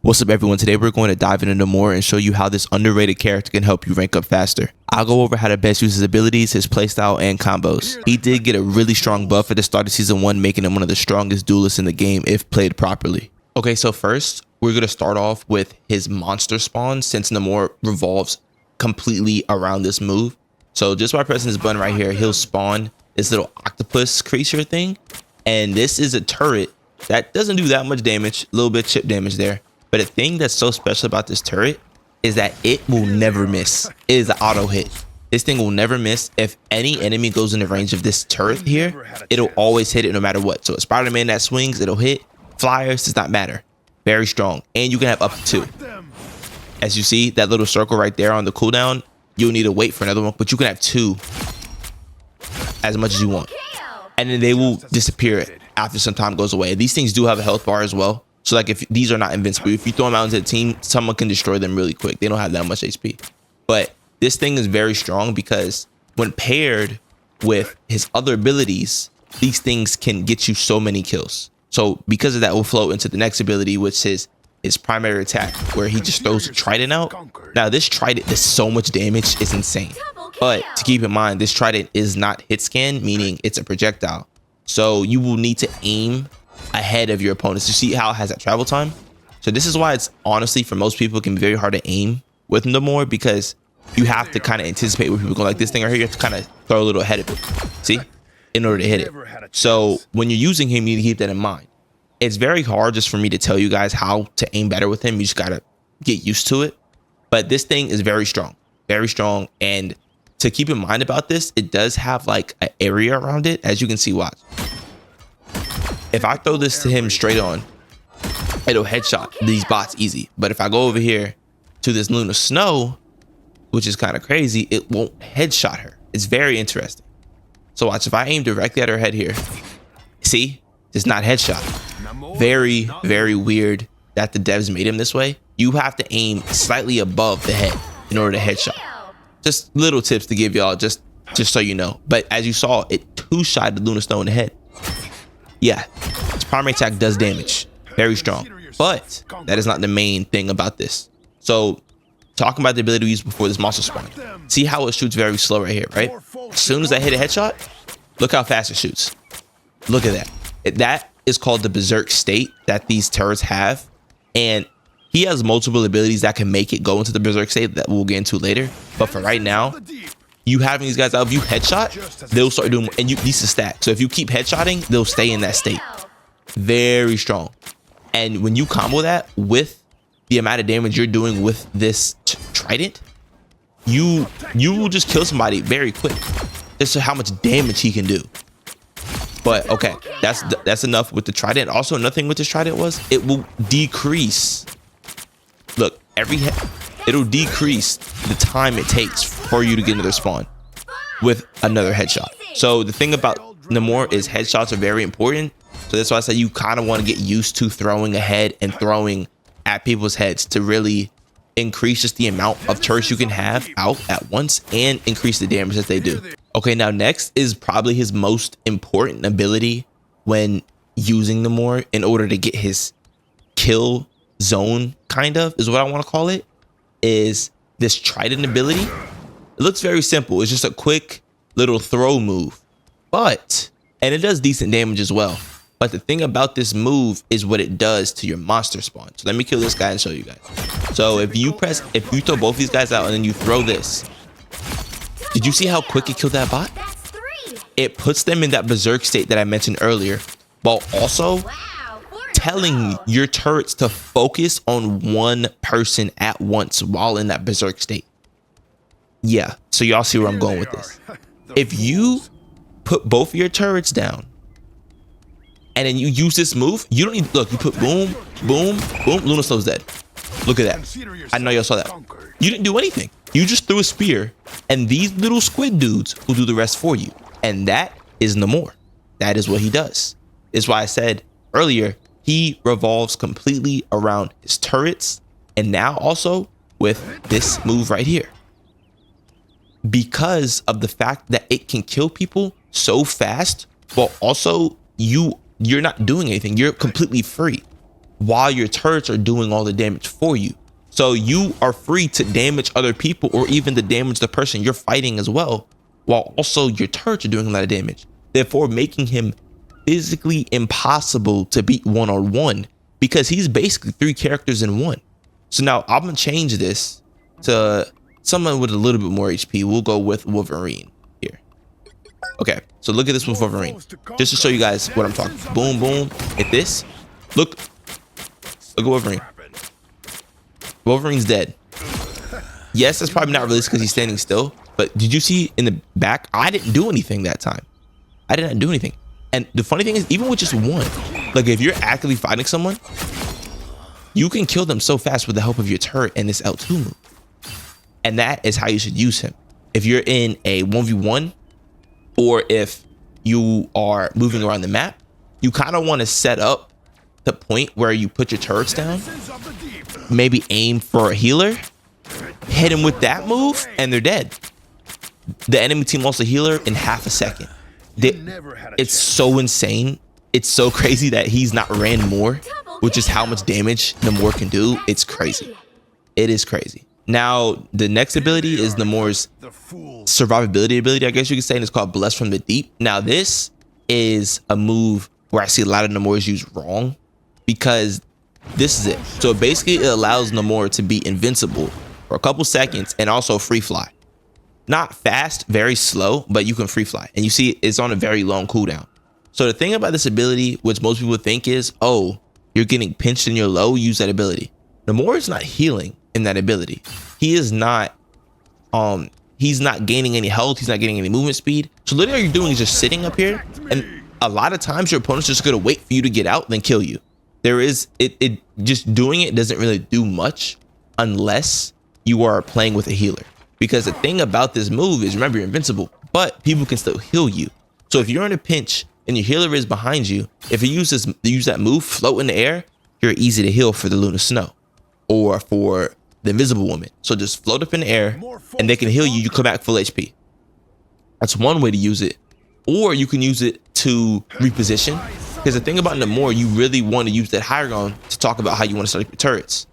What's up everyone, today we're going to dive into Namor and show you how this underrated character can help you rank up faster. I'll go over how to best use his abilities, his playstyle, and combos. He did get a really strong buff at the start of season 1, making him one of the strongest duelists in the game if played properly. Okay, so first, we're going to start off with his monster spawn since Namor revolves completely around this move. So just by pressing this button right here, he'll spawn this little octopus creature thing. And this is a turret that doesn't do that much damage, a little bit of chip damage there. But the thing that's so special about this turret is that it will never miss. It is an auto hit. This thing will never miss. If any enemy goes in the range of this turret here, it'll always hit it no matter what. So a Spider-Man that swings, it'll hit. Flyers does not matter. Very strong. And you can have up to 2. As you see, that little circle right there on the cooldown, you'll need to wait for another one, but you can have 2 as much as you want. And then they will disappear after some time goes away. These things do have a health bar as well. So like if these are not invincible, if you throw them out into the team, someone can destroy them really quick. They don't have that much HP. But this thing is very strong because when paired with his other abilities, these things can get you so many kills. So because of that, we'll flow into the next ability, which is his primary attack, where he just throws a trident out. Now this trident does so much damage, it's insane. But to keep in mind, this trident is not hit scan, meaning it's a projectile. So you will need to aim ahead of your opponents to see how it has that travel time. So this is why it's honestly, for most people, it can be very hard to aim with Namor, because you have to kind of anticipate where people go. Like this thing right here, you have to kind of throw a little ahead of it, see, in order to hit it. So when you're using him, you need to keep that in mind. It's very hard just for me to tell you guys how to aim better with him. You just gotta get used to it. But this thing is very strong, and to keep in mind about this, it does have like an area around it, as you can see. Watch. If I throw this to him straight on, it'll headshot these bots easy. But if I go over here to this Luna Snow, which is kind of crazy, it won't headshot her. It's very interesting. So watch, if I aim directly at her head here, see, it's not headshot. Very, very weird that the devs made him this way. You have to aim slightly above the head in order to headshot. Just little tips to give y'all, just so you know. But as you saw, it two-shot the Luna Snow in the head. Yeah, its primary attack does damage, very strong, but that is not the main thing about this. So talking about the ability we used before this monster spawn, see how it shoots very slow right here, right? As soon as I hit a headshot, look how fast it shoots. Look at that. That is called the berserk state that these turrets have, and he has multiple abilities that can make it go into the berserk state that we'll get into later. But for right now, you having these guys out, if you headshot, they'll start doing, and these are stacked. So if you keep headshotting, they'll stay in that state. Very strong. And when you combo that with the amount of damage you're doing with this trident, you will just kill somebody very quick. Just how much damage he can do. But okay, that's enough with the trident. Also, another thing with this trident was it will decrease. Look, it'll decrease the time it takes for you to get another spawn with another headshot. So the thing about Namor is headshots are very important. So that's why I said you kind of want to get used to throwing ahead and throwing at people's heads to really increase just the amount of turrets you can have out at once and increase the damage that they do. Okay, now next is probably his most important ability when using Namor in order to get his kill zone, kind of, is what I want to call it, is this trident ability. It looks very simple. It's just a quick little throw move, and it does decent damage as well. But the thing about this move is what it does to your monster spawn. So let me kill this guy and show you guys. So if you throw both these guys out and then you throw this, did you see how quick it killed that bot? It puts them in that berserk state that I mentioned earlier, while also telling your turrets to focus on one person at once while in that berserk state. Yeah, so y'all see where I'm going with this. If you put both of your turrets down and then you use this move, you don't need, look, you put boom, boom, boom, Luna Snow's dead. Look at that. I know y'all saw that. You didn't do anything. You just threw a spear, and these little squid dudes will do the rest for you. And that is Namor. That is what he does. It's why I said earlier, he revolves completely around his turrets, and now also with this move right here. Because of the fact that it can kill people so fast, but also you're not doing anything. You're completely free. while your turrets are doing all the damage for you. So you are free to damage other people or even to damage the person you're fighting as well, while also your turrets are doing a lot of damage, therefore making him physically impossible to beat one-on-one, because he's basically 3 characters in one. So now I'm gonna change this to someone with a little bit more HP. We'll go with Wolverine here. Okay, so look at this with Wolverine, just to show you guys what I'm talking. Boom, boom, hit this. Look at Wolverine. Wolverine's dead. Yes, that's probably not realistic because he's standing still, but did you see in the back? I didn't do anything that time. I did not do anything. And the funny thing is, even with just one, like if you're actively fighting someone, you can kill them so fast with the help of your turret and this L2 move. And that is how you should use him. If you're in a 1v1, or if you are moving around the map, you kind of want to set up the point where you put your turrets down, maybe aim for a healer, hit him with that move, and they're dead. The enemy team lost a healer in half a second. It's so insane. It's so crazy that he's not ran more, which is how much damage Namor can do. It's crazy. It is crazy. Now, the next ability is Namor's survivability ability, I guess you could say, and it's called Blessed from the Deep. Now, this is a move where I see a lot of Namors use wrong, because this is it. So basically it allows Namor to be invincible for a couple seconds and also free fly. Not fast, very slow, but you can free fly. And you see it's on a very long cooldown. So the thing about this ability, which most people think is, oh, you're getting pinched and you're low, use that ability. Namor is not healing in that ability. He is not he's not gaining any health, he's not getting any movement speed. So literally all you're doing is just sitting up here, and a lot of times your opponent's just gonna wait for you to get out, then kill you. There is it just doing it doesn't really do much unless you are playing with a healer. Because the thing about this move is, remember, you're invincible, but people can still heal you. So if you're in a pinch and your healer is behind you, if you use that move, float in the air, you're easy to heal for the Luna Snow or for the Invisible Woman. So just float up in the air and they can heal you. You come back full HP. That's one way to use it. Or you can use it to reposition. Because the thing about Namor, you really want to use that higher ground to talk about how you want to set up your turrets.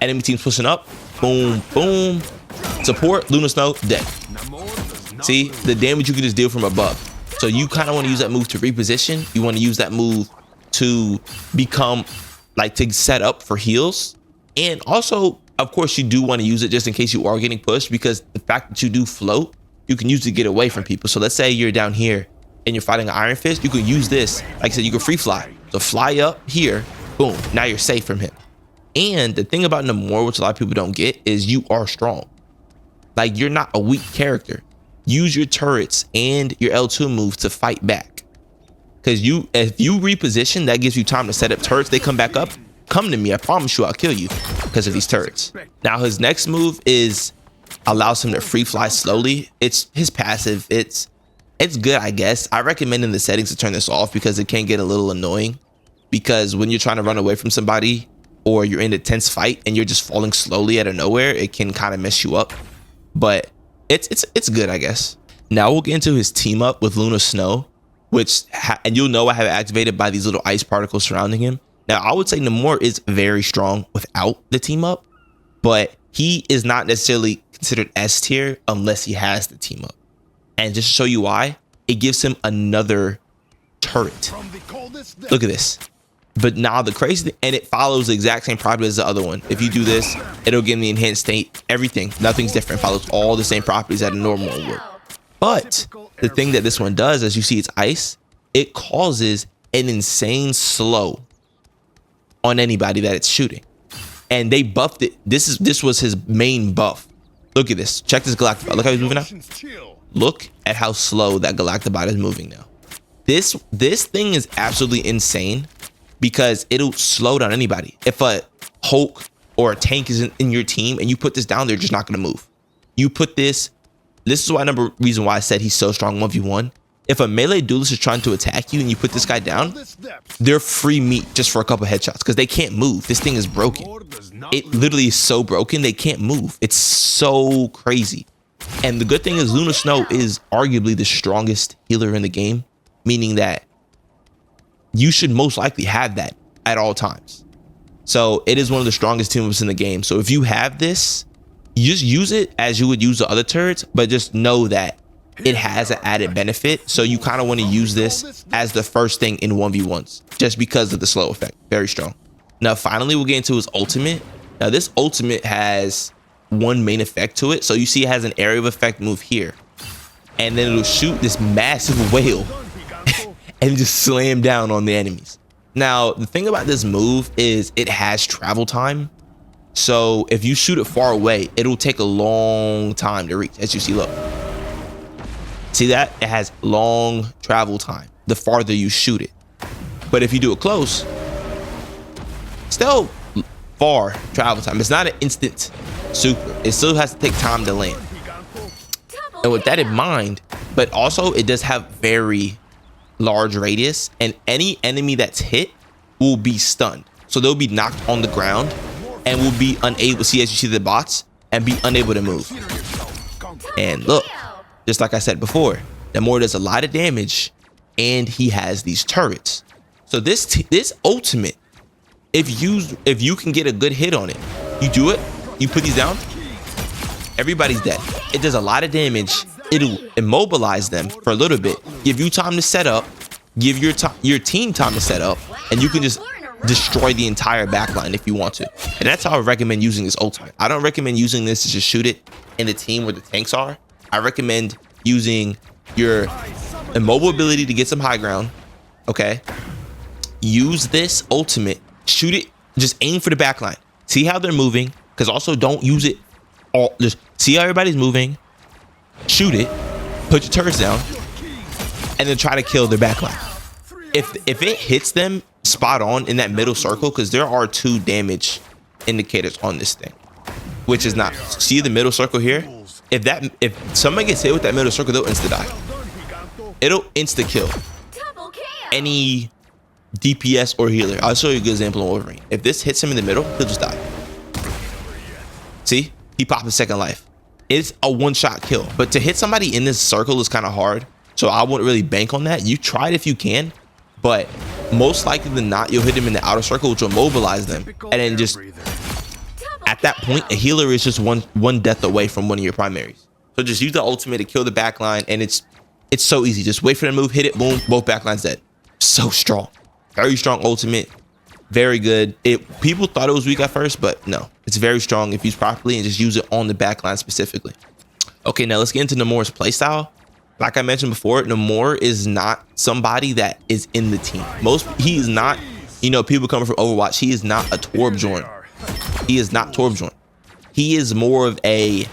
Enemy teams pushing up, boom, boom. Support, Luna Snow, dead. See, the damage you can just deal from above. So you kind of want to use that move to reposition. You want to use that move to become, like, to set up for heals. And also, of course, you do want to use it just in case you are getting pushed, because the fact that you do float, you can use it to get away from people. So let's say you're down here and you're fighting an Iron Fist, you can use this. Like I said, you can free fly. So fly up here, boom, now you're safe from him. And the thing about Namor, which a lot of people don't get, is you are strong. Like, you're not a weak character. Use your turrets and your L2 move to fight back. Because if you reposition, that gives you time to set up turrets. They come back up. Come to me. I promise you I'll kill you because of these turrets. Now, his next move is allows him to free fly slowly. It's his passive. It's good, I guess. I recommend in the settings to turn this off because it can get a little annoying. Because when you're trying to run away from somebody or you're in a tense fight and you're just falling slowly out of nowhere, it can kind of mess you up. But it's good, I guess. Now we'll get into his team up with Luna Snow, which and you'll know I have it activated by these little ice particles surrounding him. Now I would say Namor is very strong without the team up, but he is not necessarily considered S tier unless he has the team up. And just to show you why, it gives him another turret. Look at this. But now the crazy thing, and it follows the exact same property as the other one. If you do this, it'll give him the enhanced state, everything, nothing's different. It follows all the same properties that a normal one would. But the thing that this one does, as you see, it's ice. It causes an insane slow on anybody that it's shooting. And they buffed it. This was his main buff. Look at this. Check this Galactobot. Look how he's moving now. Look at how slow that Galactobot is moving now. This thing is absolutely insane, because it'll slow down anybody. If a Hulk or a tank is in your team and you put this down, they're just not going to move. You put this is why reason why I said he's so strong 1v1. If a melee duelist is trying to attack you and you put this guy down, they're free meat just for a couple headshots because they can't move. This thing is broken. It literally is so broken, they can't move. It's so crazy. And the good thing is Luna Snow is arguably the strongest healer in the game, meaning that you should most likely have that at all times. So it is one of the strongest team ups in the game. So if you have this, you just use it as you would use the other turrets, but just know that it has an added benefit. So you kind of want to use this as the first thing in 1v1s just because of the slow effect. Very strong. Now finally we'll get into his ultimate. Now this ultimate has one main effect to it. So you see it has an area of effect move here, and then it'll shoot this massive whale and just slam down on the enemies. Now the thing about this move is it has travel time. So if you shoot it far away, it'll take a long time to reach. As you see, look, see that it has long travel time the farther you shoot it. But if you do it close, still far travel time. It's not an instant super. It still has to take time to land. And with that in mind, but also it does have very large radius, and any enemy that's hit will be stunned. So they'll be knocked on the ground and will be unable, see, as you see the bots, and be unable to move. And look, just like I said before, Namor does a lot of damage, and he has these turrets. So this ultimate, if you can get a good hit on it, you do it, you put these down, everybody's dead. It does a lot of damage. It'll immobilize them for a little bit, give you time to set up, give your team time to set up, and you can just destroy the entire backline if you want to. And that's how I recommend using this ultimate. I don't recommend using this to just shoot it in the team where the tanks are. I recommend using your immobile ability to get some high ground. Okay, use this ultimate, shoot it, just aim for the backline, see how they're moving, because also don't use it all, just see how everybody's moving, shoot it, put your turrets down, and then try to kill their backline. If it hits them spot on in that middle circle, because there are 2 damage indicators on this thing, which is not, see the middle circle here, if somebody gets hit with that middle circle, they'll insta die. It'll insta kill any DPS or healer. I'll show you a good example on Wolverine. If this hits him in the middle, he'll just die. See, he popped a second life. It's a one-shot kill, but to hit somebody in this circle is kind of hard, so I wouldn't really bank on that. You try it if you can, but most likely than not, you'll hit him in the outer circle, which will mobilize them, and then just at that point, a healer is just one death away from one of your primaries. So just use the ultimate to kill the backline, and it's so easy. Just wait for the move, hit it, boom, both backlines dead. So strong, very strong ultimate, very good. People thought it was weak at first, but no, it's very strong if used properly, and just use it on the backline specifically. Okay, now let's get into Namor's playstyle. Like I mentioned before, Namor is not somebody that is in the team. He is not, you know, people coming from Overwatch, he is not a Torbjorn. He is not Torbjorn. He is more of a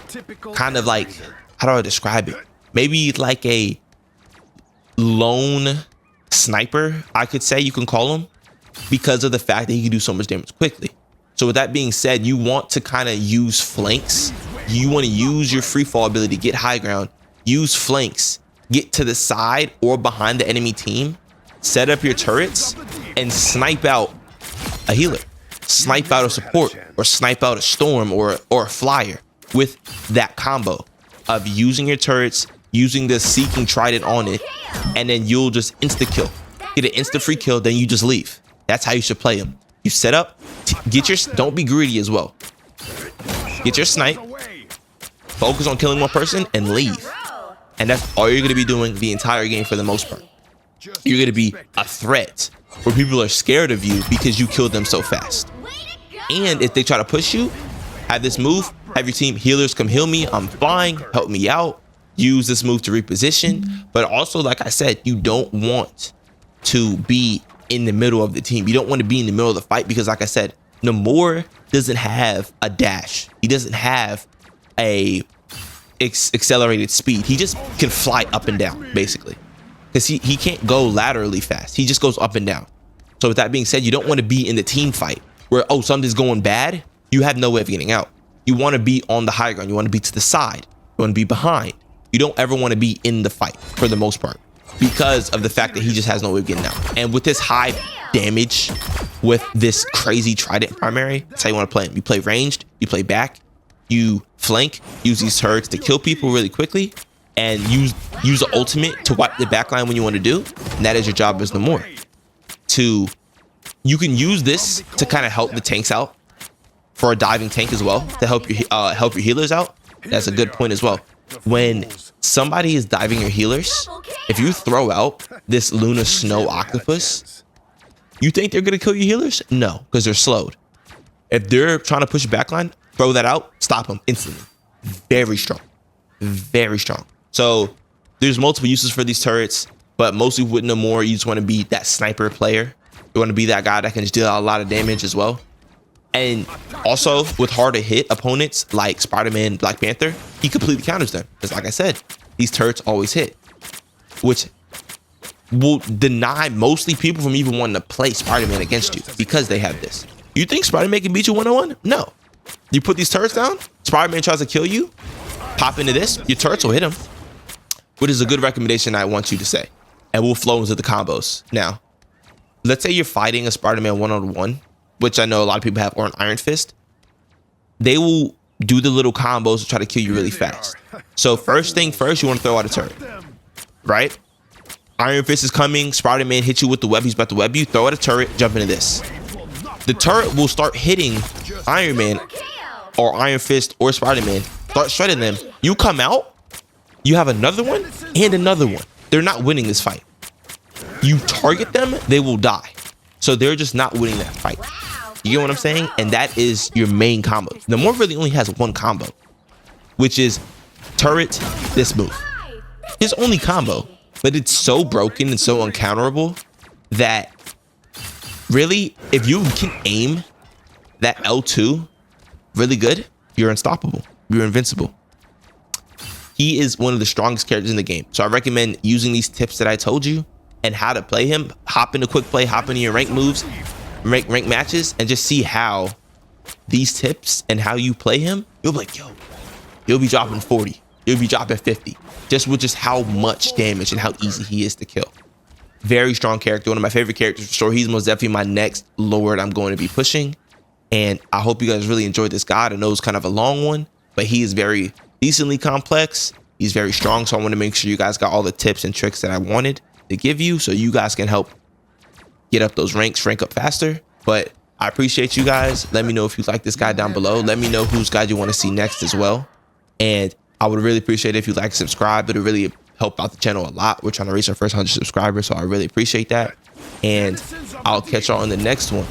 kind of like, how do I describe it? Maybe like a lone sniper, I could say you can call him, because of the fact that he can do so much damage quickly. So with that being said, you want to kind of use flanks. You want to use your free fall ability, get high ground, use flanks, get to the side or behind the enemy team, set up your turrets, and snipe out a healer, snipe out a support, or snipe out a storm or a flyer with that combo of using your turrets, using the seeking trident on it, and then you'll just insta kill, get an insta free kill, then you just leave. That's how you should play him. You set up, don't be greedy as well. Get your snipe, focus on killing one person, and leave. And that's all you're going to be doing the entire game for the most part. You're going to be a threat where people are scared of you because you killed them so fast. And if they try to push you, have this move, have your team healers come heal me, I'm flying, help me out. Use this move to reposition. But also, like I said, you don't want to be in the middle of the team. You don't want to be in the middle of the fight because, like I said, Namor doesn't have a dash. He doesn't have a accelerated speed. He just can fly up and down, basically, because he can't go laterally fast. He just goes up and down. So with that being said, you don't want to be in the team fight where, oh, something's going bad, you have no way of getting out. You want to be on the high ground. You want to be to the side. You want to be behind. You don't ever want to be in the fight for the most part because of the fact that he just has no way of getting out. And with this high damage, with this crazy trident primary, that's how you want to play him. You play ranged, you play back, you flank, use these turrets to kill people really quickly, and use the ultimate to wipe the backline when you want to do. And that is your job as Namor, to You can use this to kind of help the tanks out for a diving tank as well, to help your healers out. That's a good point as well. When somebody is diving your healers, if you throw out this Luna Snow Octopus, you think they're gonna kill your healers? No, because they're slowed. If they're trying to push a backline, throw that out, stop them instantly. Very strong, very strong. So there's multiple uses for these turrets, but mostly with Namor, you just want to be that sniper player. You want to be that guy that can just deal a lot of damage as well. And also with hard to hit opponents like Spider-Man, Black Panther, he completely counters them. Because like I said, these turrets always hit, which will deny mostly people from even wanting to play Spider-Man against you because they have this. You think Spider-Man can beat you one-on-one? No. You put these turrets down, Spider-Man tries to kill you, pop into this, your turrets will hit him, which is a good recommendation I want you to say. And we'll flow into the combos. Now, let's say you're fighting a Spider-Man one-on-one, which I know a lot of people have, or an Iron Fist. They will do the little combos to try to kill you really fast. So first thing first, you want to throw out a turret, right? Iron Fist is coming, Spider-Man hits you with the web, he's about to web you, throw out a turret, jump into this. The turret will start hitting Iron Man or Iron Fist or Spider-Man, start shredding them. You come out, you have another one and another one. They're not winning this fight. You target them, they will die. So they're just not winning that fight. You get what I'm saying? And that is your main combo. Namor really only has one combo, which is turret, this move. His only combo, but it's so broken and so uncounterable that really, if you can aim that L2 really good, you're unstoppable. You're invincible. He is one of the strongest characters in the game. So I recommend using these tips that I told you and how to play him. Hop into quick play, hop into your rank moves, rank matches, and just see how these tips and how you play him, you'll be like, yo, you'll be dropping 40. You'll be dropping 50. Just with just how much damage and how easy he is to kill. Very strong character. One of my favorite characters for sure. He's most definitely my next Lord I'm going to be pushing. And I hope you guys really enjoyed this guide. I know it's kind of a long one, but he is very decently complex. He's very strong. So I want to make sure you guys got all the tips and tricks that I wanted to give you so you guys can help get up those ranks, rank up faster. But I appreciate you guys. Let me know if you like this guy down below. Let me know whose guide you want to see next as well. And I would really appreciate it if you like and subscribe. It would really help out the channel a lot. We're trying to reach our first 100 subscribers, so I really appreciate that. And I'll catch y'all in the next one.